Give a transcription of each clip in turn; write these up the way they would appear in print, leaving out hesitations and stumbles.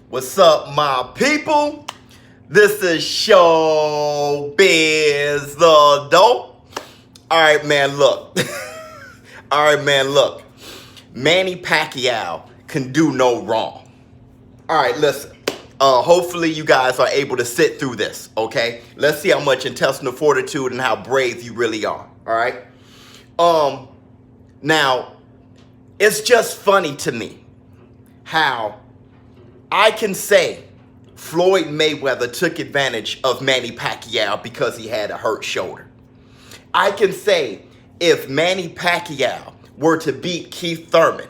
What's up, my people? This is ShowBizz the dope. All right, man, look. Manny Pacquiao can do no wrong. All right, listen. Hopefully you guys are able to sit through this, okay? Let's see how much intestinal fortitude and how brave you really are, all right? Now, it's just funny to me how I can say Floyd Mayweather took advantage of Manny Pacquiao because he had a hurt shoulder. I can say if Manny Pacquiao were to beat Keith Thurman,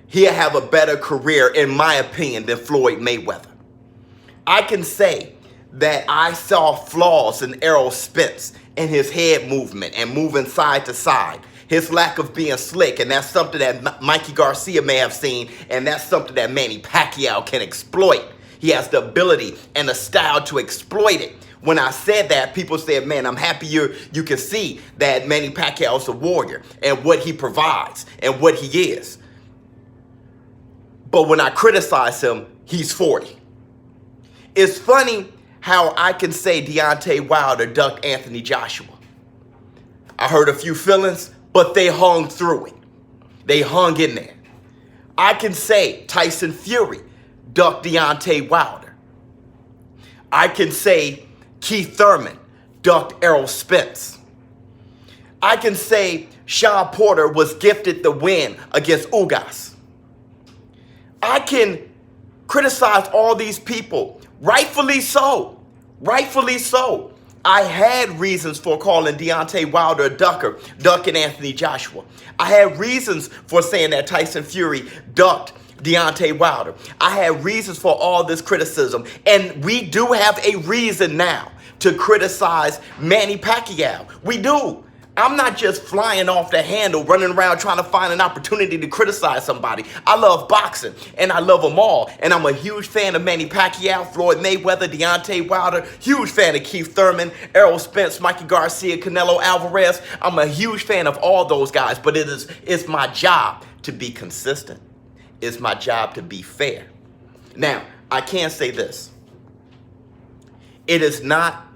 he'll have a better career, in my opinion, than Floyd Mayweather. I can say that I saw flaws in Errol Spence in his head movement and moving side to side. His lack of being slick, and that's something that Mikey Garcia may have seen, and that's something that Manny Pacquiao can exploit. He has the ability and the style to exploit it. When I said that, people said, man, I'm happy you can see that Manny Pacquiao is a warrior and what he provides and what he is. But when I criticize him, he's 40. It's funny how I can say Deontay Wilder ducked Anthony Joshua. I hurt a few feelings, but they hung through it. They hung in there. I can say Tyson Fury ducked Deontay Wilder. I can say Keith Thurman ducked Errol Spence. I can say Sean Porter was gifted the win against Ugas. I can criticize all these people. Rightfully so. Rightfully so. I had reasons for calling Deontay Wilder a ducker, ducking Anthony Joshua. I had reasons for saying that Tyson Fury ducked Deontay Wilder. I had reasons for all this criticism. And we do have a reason now to criticize Manny Pacquiao. We do. I'm not just flying off the handle, running around trying to find an opportunity to criticize somebody. I love boxing, and I love them all. And I'm a huge fan of Manny Pacquiao, Floyd Mayweather, Deontay Wilder, huge fan of Keith Thurman, Errol Spence, Mikey Garcia, Canelo Alvarez. I'm a huge fan of all those guys, but it's my job to be consistent. It's my job to be fair. Now, I can say this. It is not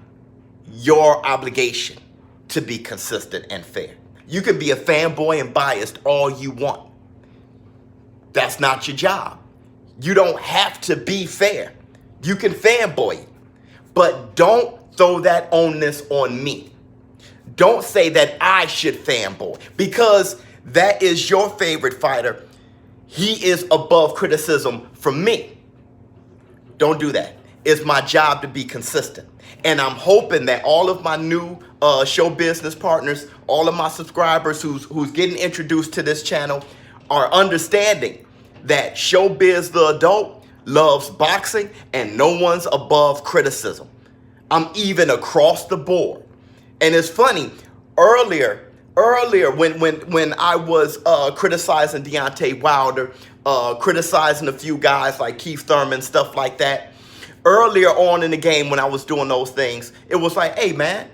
your obligation to be consistent and fair. You can be a fanboy and biased all you want. That's not your job. You don't have to be fair. You can fanboy, but don't throw that onus on me. Don't say that I should fanboy because that is your favorite fighter. He is above criticism from me. Don't do that. It's my job to be consistent. And I'm hoping that all of my new show business partners, all of my subscribers who's getting introduced to this channel are understanding that ShowBizz the adult loves boxing and no one's above criticism. I'm even across the board. And it's funny, earlier when I was criticizing Deontay Wilder, criticizing a few guys like Keith Thurman, stuff like that, earlier on in the game when I was doing those things, it was like, hey, man,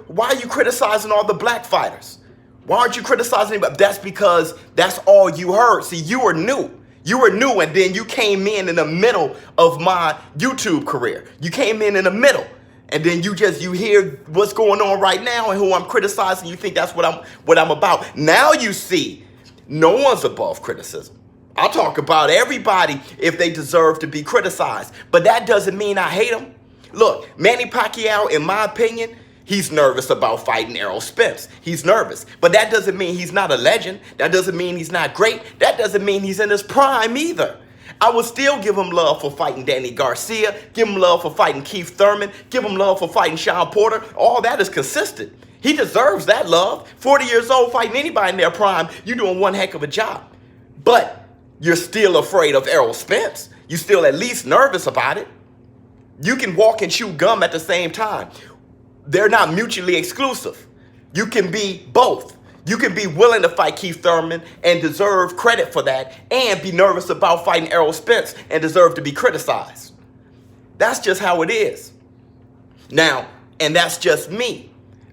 why are you criticizing all the black fighters? Why aren't you criticizing anybody? That's because that's all you heard. See, you were new. You were new, and then you came in the middle of my YouTube career. You came in the middle, and then you hear what's going on right now and who I'm criticizing. You think that's what I'm about. Now you see, no one's above criticism. I'll talk about everybody if they deserve to be criticized. But that doesn't mean I hate them. Look, Manny Pacquiao, in my opinion, he's nervous about fighting Errol Spence. He's nervous. But that doesn't mean he's not a legend. That doesn't mean he's not great. That doesn't mean he's in his prime either. I would still give him love for fighting Danny Garcia, give him love for fighting Keith Thurman, give him love for fighting Sean Porter. All that is consistent. He deserves that love. 40 years old, fighting anybody in their prime, you're doing one heck of a job. But you're still afraid of Errol Spence. You're still at least nervous about it. You can walk and chew gum at the same time. They're not mutually exclusive. You can be both. You can be willing to fight Keith Thurman and deserve credit for that and be nervous about fighting Errol Spence and deserve to be criticized. That's just how it is. Now, and that's just me.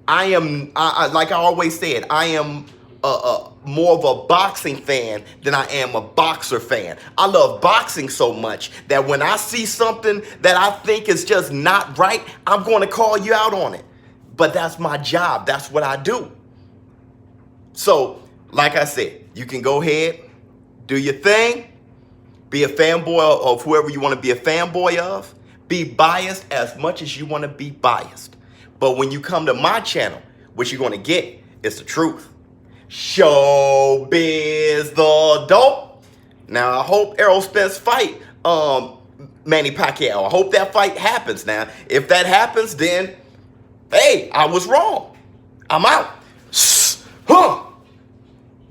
Like I always said, I am more of a boxing fan than I am a boxer fan. I love boxing so much that when I see something that I think is just not right, I'm going to call you out on it. But that's my job. That's what I do. So, like I said, you can go ahead, do your thing, be a fanboy of whoever you want to be a fanboy of, be biased as much as you want to be biased. But when you come to my channel, what you're going to get is the truth. ShowBizz the dope. Now, I hope Errol Spence fight Manny Pacquiao. I hope that fight happens. Now, if that happens, then, hey, I was wrong. I'm out. Huh.